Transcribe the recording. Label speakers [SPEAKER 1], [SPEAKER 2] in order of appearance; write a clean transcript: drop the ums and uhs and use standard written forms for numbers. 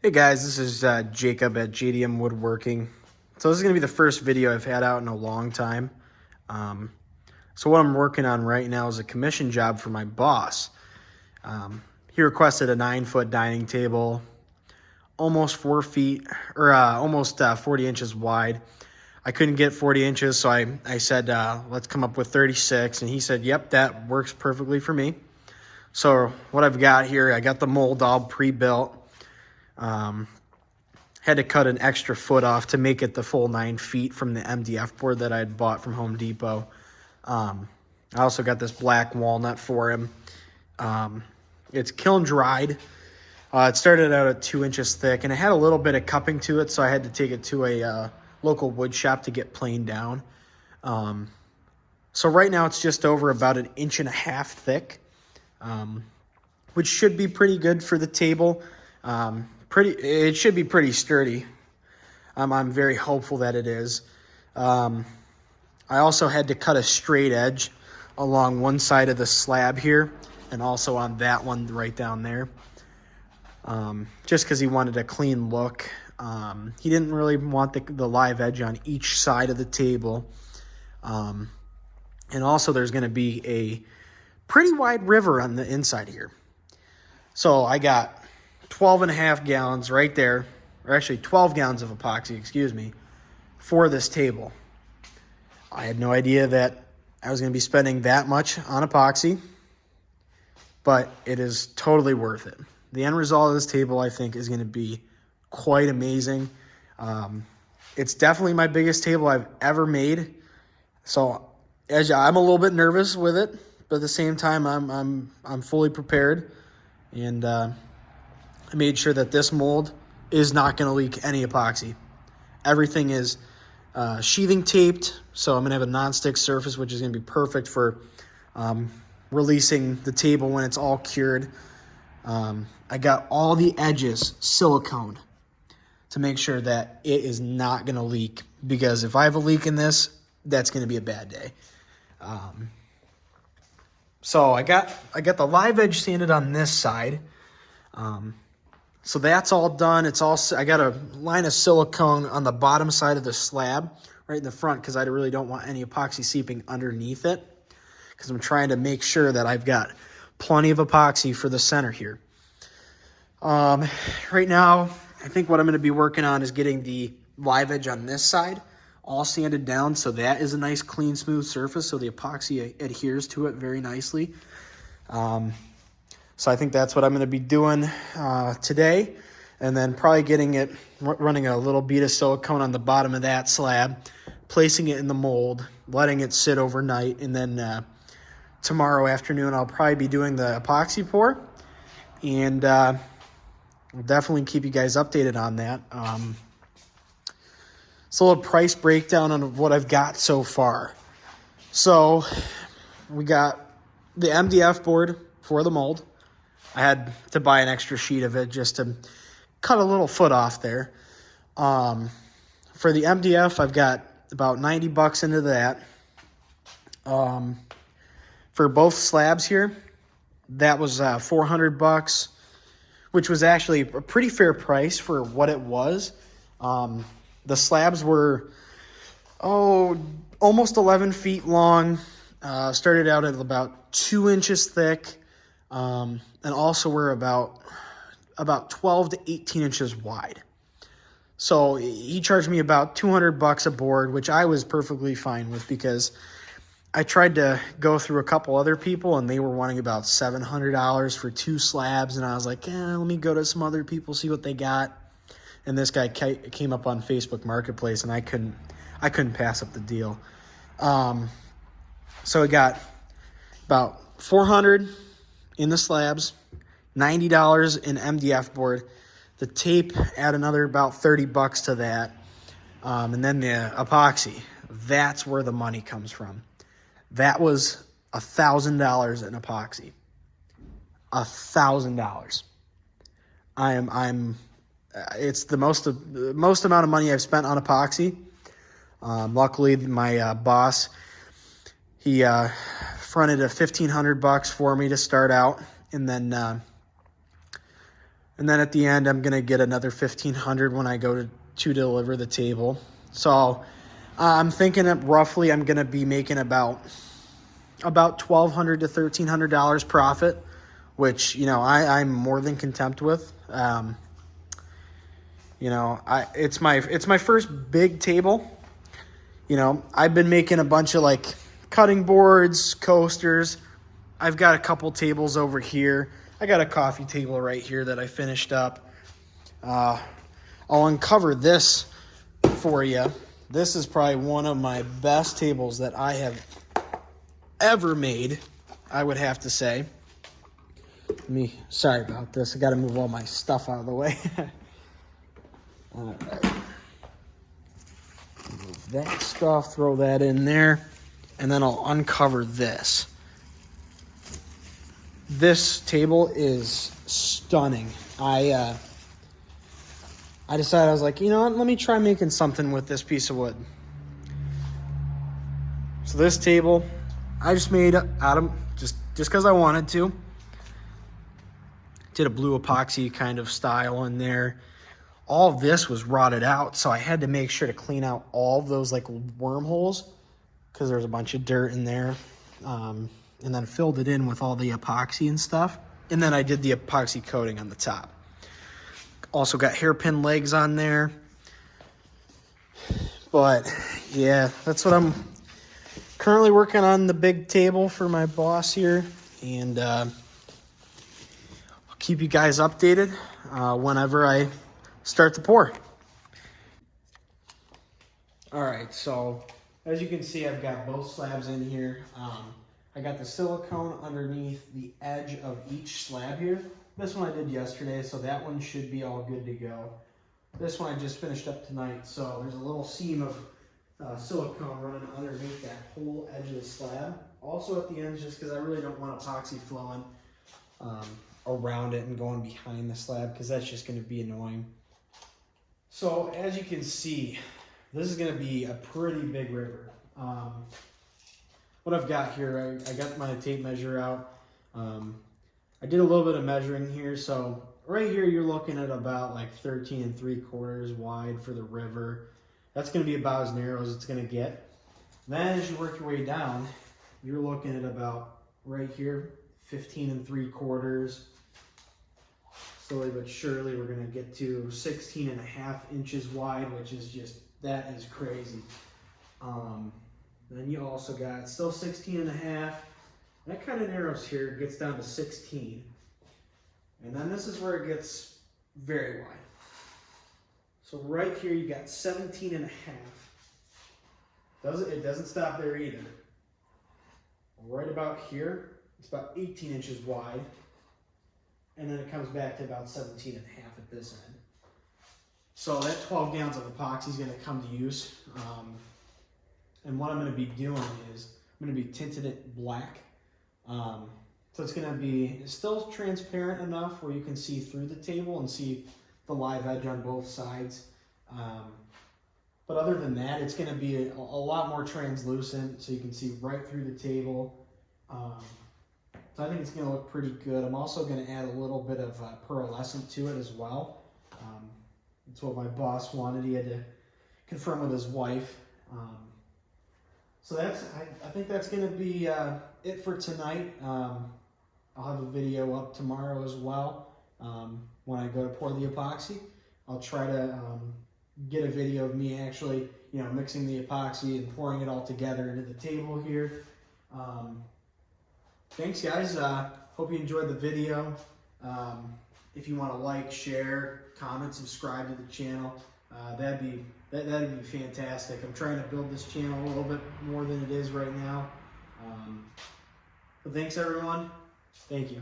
[SPEAKER 1] Hey guys, this is Jacob at JDM Woodworking. So this is going to be the first video I've had out in a long time. So what I'm working on right now is a commission job for my boss. He requested a 9-foot dining table, almost 4 feet, or almost 40 inches wide. I couldn't get 40 inches, so I said, let's come up with 36. And he said, yep, that works perfectly for me. So what I've got here, I got the mold all pre-built. Had to cut an extra foot off to make it the full 9 feet from the MDF board that I had bought from Home Depot. I also got this black walnut for him. It's kiln dried. It started out at 2 inches thick, and it had a little bit of cupping to it, so I had to take it to a local wood shop to get planed down. So right now it's just over about 1.5 inches thick, which should be pretty good for the table. It should be pretty sturdy. I'm very hopeful that it is. I also had to cut a straight edge along one side of the slab here and also on that one right down there. Just because he wanted a clean look. He didn't really want the live edge on each side of the table. And also there's going to be a pretty wide river on the inside here. So I got 12.5 gallons right there, or actually 12 gallons of epoxy, excuse me, for this table. I had no idea that I was going to be spending that much on epoxy, but it is totally worth it. The end result of this table, I think, is going to be quite amazing. It's definitely my biggest table I've ever made, so I'm a little bit nervous with it, but at the same time, I'm fully prepared, and I made sure that this mold is not going to leak any epoxy. Everything is sheathing taped, so I'm going to have a non-stick surface, which is going to be perfect for releasing the table when it's all cured. I got all the edges silicone to make sure that it is not going to leak, because if I have a leak in this, that's going to be a bad day. So I got the live edge sanded on this side. So that's all done. I got a line of silicone on the bottom side of the slab, right in the front, because I really don't want any epoxy seeping underneath it, because I'm trying to make sure that I've got plenty of epoxy for the center here. Right now, I think what I'm going to be working on is getting the live edge on this side all sanded down, so that is a nice, clean, smooth surface, so the epoxy adheres to it very nicely. So I think that's what I'm going to be doing today, and then probably running a little bead of silicone on the bottom of that slab, placing it in the mold, letting it sit overnight, and then tomorrow afternoon I'll probably be doing the epoxy pour, and I'll definitely keep you guys updated on that. So a little price breakdown on what I've got so far. So we got the MDF board for the mold. I had to buy an extra sheet of it just to cut a little foot off there. For the MDF, I've got about $90 into that. For both slabs here, that was $400, which was actually a pretty fair price for what it was. The slabs were, almost 11 feet long, started out at about 2 inches thick, and also were about 12 to 18 inches wide. So he charged me about $200 a board, which I was perfectly fine with, because I tried to go through a couple other people and they were wanting about $700 for 2 slabs, and I was like, let me go to some other people, see what they got. And this guy came up on Facebook Marketplace, and I couldn't pass up the deal. So we got about $400 in the slabs, $90 in MDF board. The tape, add another about $30 to that. And then the epoxy, that's where the money comes from. That was $1,000 in epoxy. $1,000. It's the most amount of money I've spent on epoxy. Luckily, my boss, he fronted $1,500 for me to start out, and then And then at the end, I'm going to get another $1,500 when I go to deliver the table. So I'm thinking that roughly I'm going to be making about $1,200 to $1,300 profit, which, you know, I'm more than content with. You know, it's my first big table. You know, I've been making a bunch of like cutting boards, coasters. I've got a couple tables over here. I got a coffee table right here that I finished up. I'll uncover this for you. This is probably one of my best tables that I have ever made, I would have to say. Sorry about this. I got to move all my stuff out of the way. All right. Move that stuff, throw that in there, and then I'll uncover this. This table is stunning. I decided, I was like, you know what, let me try making something with this piece of wood. So this table, I just made out of, just because I wanted to. Did a blue epoxy kind of style in there. All of this was rotted out, so I had to make sure to clean out all of those like wormholes because there was a bunch of dirt in there. And then filled it in with all the epoxy and stuff. And then I did the epoxy coating on the top. Also got hairpin legs on there. But yeah, that's what I'm currently working on, the big table for my boss here. And I'll keep you guys updated whenever I start the pour. All right, so as you can see, I've got both slabs in here. I got the silicone underneath the edge of each slab here. This one I did yesterday, so that one should be all good to go. This one I just finished up tonight, so there's a little seam of silicone running underneath that whole edge of the slab. Also at the end, just because I really don't want epoxy flowing around it and going behind the slab, because that's just going to be annoying. So as you can see, this is going to be a pretty big river. What I've got here, I got my tape measure out. I did a little bit of measuring here. So right here, you're looking at about like 13 3/4 wide for the river. That's going to be about as narrow as it's going to get. Then as you work your way down, you're looking at about right here, 15 3/4. Slowly but surely, we're going to get to 16.5 inches wide, which is just, that is crazy. Then you also got still 16.5. That kind of narrows here, it gets down to 16. And then this is where it gets very wide. So right here you got 17.5. It doesn't stop there either. Right about here, it's about 18 inches wide. And then it comes back to about 17.5 at this end. So that 12 gallons of epoxy is going to come to use. And what I'm going to be doing is I'm going to be tinting it black. So it's going to be still transparent enough where you can see through the table and see the live edge on both sides. But other than that, it's going to be a lot more translucent so you can see right through the table. So I think it's going to look pretty good. I'm also going to add a little bit of pearlescent to it as well. That's what my boss wanted. He had to confirm with his wife. So I think that's going to be it for tonight. I'll have a video up tomorrow as well. When I go to pour the epoxy, I'll try to get a video of me actually, mixing the epoxy and pouring it all together into the table here. Thanks guys. Hope you enjoyed the video. If you want to like, share, comment, subscribe to the channel, that'd be fantastic. I'm trying to build this channel a little bit more than it is right now. But thanks everyone. Thank you.